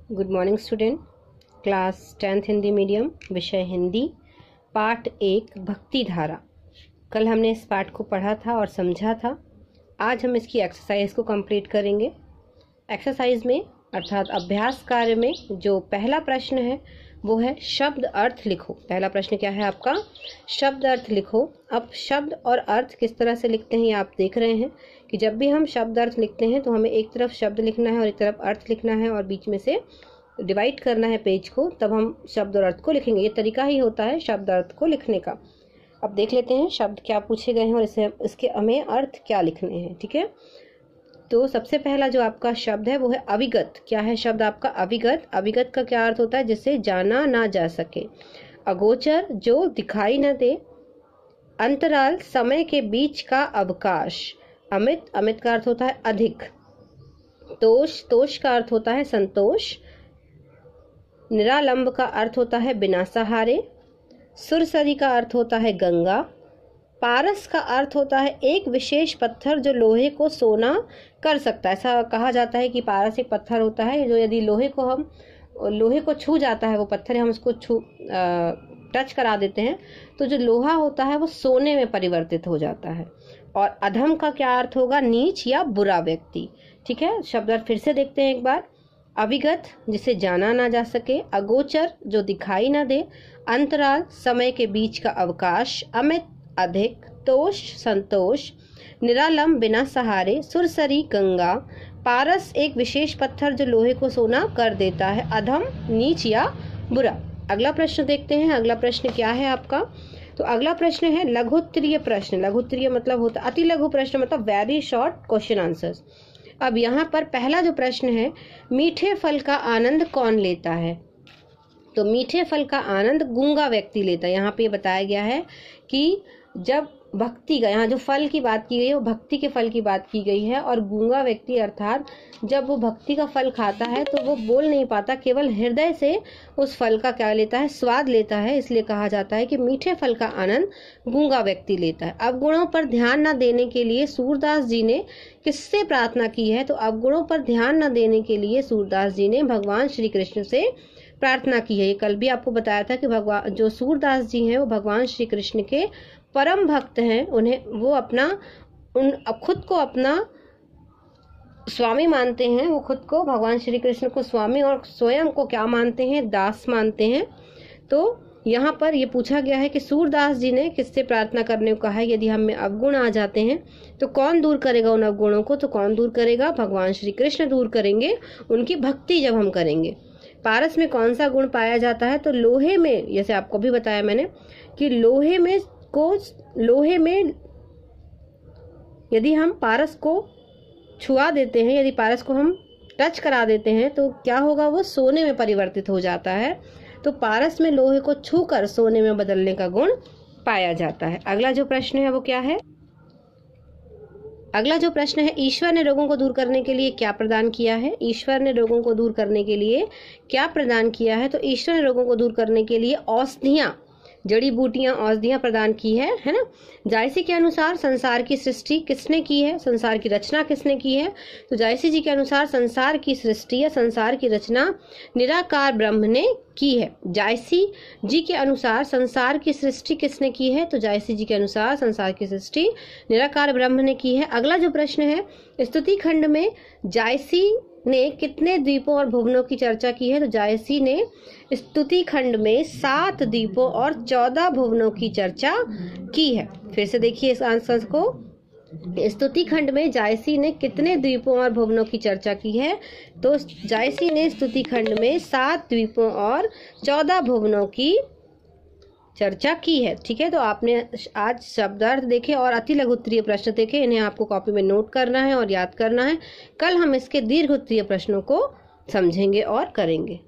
Good morning student. Class 10th Hindi medium, विषय हिंदी, पाठ 1 भक्ति धारा। कल हमने इस पाठ को पढ़ा था और समझा था। आज हम इसकी एक्सरसाइज को कंप्लीट करेंगे। एक्सरसाइज में अर्थात अभ्यास कार्य में जो पहला प्रश्न है वो है शब्द अर्थ लिखो। पहला प्रश्न क्या है आपका? शब्द अर्थ लिखो। अब शब्द और अर्थ किस तरह से लिखते हैं ये आप देख रहे हैं कि जब भी हम शब्द अर्थ लिखते हैं तो हमें एक तरफ शब्द लिखना है और एक तरफ अर्थ लिखना है और बीच में से डिवाइड करना है पेज को, तब हम शब्द और अर्थ को लिखेंगे। ये तरीका ही होता है शब्द अर्थ को लिखने का। अब देख लेते हैं शब्द क्या पूछे गए हैं और इसके हमें अर्थ क्या लिखने हैं। ठीक है, तो सबसे पहला जो आपका शब्द है वो है अविगत। क्या है शब्द आपका? अविगत। अविगत का क्या अर्थ होता है? जिसे जाना ना जा सके। अगोचर, जो दिखाई न दे। अंतराल, समय के बीच का अवकाश। अमित, अमित का अर्थ होता है अधिक। तोष, तोष का अर्थ होता है संतोष। निरालंब का अर्थ होता है बिना सहारे। सुरसरी का अर्थ होता है गंगा। पारस का अर्थ होता है एक विशेष पत्थर जो लोहे को सोना कर सकता है। ऐसा कहा जाता है कि पारस एक पत्थर होता है जो यदि लोहे को छू जाता है, वो पत्थर हम उसको टच करा देते हैं तो जो लोहा होता है वो सोने में परिवर्तित हो जाता है। और अधम का क्या अर्थ होगा? नीच या बुरा व्यक्ति। ठीक है, शब्द अर्थ फिर से देखते हैं एक बार। अविगत, जिसे जाना ना जा सके। अगोचर, जो दिखाई ना दे। अंतराल, समय के बीच का अवकाश। अमित, अधिक। तोष, संतोष। निरालंब, बिना सहारे। सुरसरी, गंगा। पारस, एक विशेष पत्थर जो लोहे को सोना कर देता है। अधम, नीच या बुरा। अगला प्रश्न देखते हैं। अगला प्रश्न क्या है आपका? तो अगला प्रश्न है लघुत्तरीय प्रश्न। लघुत्तरीय मतलब होता अति लघु प्रश्न, मतलब वेरी शॉर्ट क्वेश्चन आंसर्स। अब यहाँ पर पहला जो प्रश्न है, मीठे फल का आनंद कौन लेता है? तो मीठे फल का आनंद गूंगा व्यक्ति लेता है। यहाँ पे बताया गया है कि जब भक्ति का, यहाँ जो फल की बात की गई है वो भक्ति के फल की बात की गई है। और गूंगा व्यक्ति अर्थात जब वो भक्ति का फल खाता है तो वो बोल नहीं पाता, केवल हृदय से उस फल का क्या लेता है? स्वाद लेता है। इसलिए कहा जाता है कि मीठे फल का आनंद गूंगा व्यक्ति लेता है। अवगुणों पर ध्यान न देने के लिए सूरदास जी ने किससे प्रार्थना की है? तो अवगुणों पर ध्यान न देने के लिए सूरदास जी ने भगवान श्री कृष्ण से प्रार्थना की है। ये कल भी आपको बताया था कि भगवान जो सूरदास जी हैं वो भगवान श्री कृष्ण के परम भक्त हैं। खुद को अपना स्वामी मानते हैं। वो खुद को, भगवान श्री कृष्ण को स्वामी और स्वयं को क्या मानते हैं? दास मानते हैं। तो यहाँ पर ये पूछा गया है कि सूरदास जी ने किससे प्रार्थना करने को कहा है? यदि हम में अवगुण आ जाते हैं तो कौन दूर करेगा उन अवगुणों को? तो कौन दूर करेगा? भगवान श्री कृष्ण दूर करेंगे, उनकी भक्ति जब हम करेंगे। पारस में कौन सा गुण पाया जाता है? तो लोहे में, जैसे आपको भी बताया मैंने कि लोहे में यदि हम पारस को छुआ देते हैं, यदि पारस को हम टच करा देते हैं तो क्या होगा? वो सोने में परिवर्तित हो जाता है। तो पारस में लोहे को छूकर सोने में बदलने का गुण पाया जाता है। अगला जो प्रश्न है वो क्या है? अगला जो प्रश्न है, ईश्वर ने रोगों को दूर करने के लिए क्या प्रदान किया है? ईश्वर ने रोगों को दूर करने के लिए क्या प्रदान किया है? तो ईश्वर ने रोगों को दूर करने के लिए औषधियां, जड़ी बूटियां, औषधियां प्रदान की है ना। जायसी के अनुसार संसार की सृष्टि किसने की है? संसार की रचना किसने की है? तो जायसी जी के अनुसार संसार की सृष्टि या संसार की रचना निराकार ब्रह्म ने की है। जायसी जी के अनुसार संसार की सृष्टि किसने की है? तो जायसी जी के अनुसार संसार की सृष्टि निराकार ब्रह्म ने की है। अगला जो प्रश्न है, स्तुति खंड में जायसी ने कितने द्वीपों और भुवनों की चर्चा की है? तो जायसी ने स्तुति खंड में 7 द्वीपों और 14 भुवनों की चर्चा की है। फिर से देखिए इस आंसर को। स्तुति खंड में जायसी ने कितने द्वीपों और भुवनों की चर्चा की है? तो जायसी ने स्तुति खंड में 7 द्वीपों और 14 भुवनों की चर्चा की है। ठीक है, तो आपने आज शब्दार्थ देखे और अति लघुत्तरीय प्रश्न देखे। इन्हें आपको कॉपी में नोट करना है और याद करना है। कल हम इसके दीर्घ उत्तरीय प्रश्नों को समझेंगे और करेंगे।